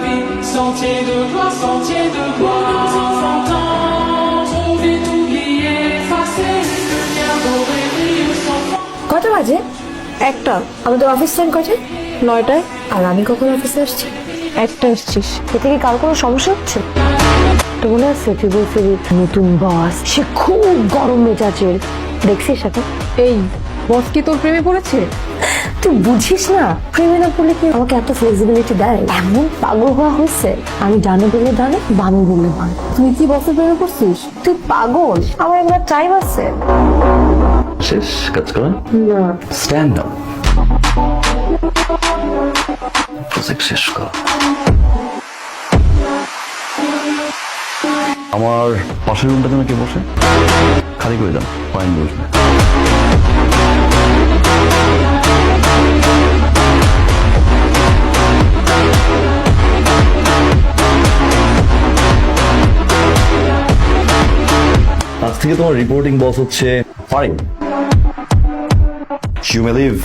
vie, sentier de gloire, sentier de gloire. Nos enfants tentent, trouver, oublier, effacer, lumière dorée brille sans fin. কটা বাজে? একটা। আমাদের office time কটা? 9টায়। আর আমি কখন অফিসে আসছি? 1টা আসছিস। এতে কি কার কোনো সমস্যা হচ্ছে? তো মনে আছে তুই বলছিলি নতুন বস, সে খুব গরম মেজাজের, দেখছিস এখন? এই বস কি তোর প্রেমে পড়েছে? তুই বুঝিস না, প্রেমে না পড়লে কি আমাকে এত ফ্লেক্সিবিলিটি দেয়? এমন পাগল হওয়া হয়েছে, আমি ডানে বললে ডানে, বামে বললে বামে। তুই কি বসের প্রেমে পড়ছিস? তুই পাগল, আমার এবার টাইম আছে। শেষ কাজ করেন না, স্ট্যান্ড আপ প্রজেক্ট শেষ কর। আমার পাশের রুমটা যেন কে বসে খালি করে দেন, পয়েন্ট বসবে। আজ থেকে তোমার রিপোর্টিং বস হচ্ছে ফারিন। You may leave.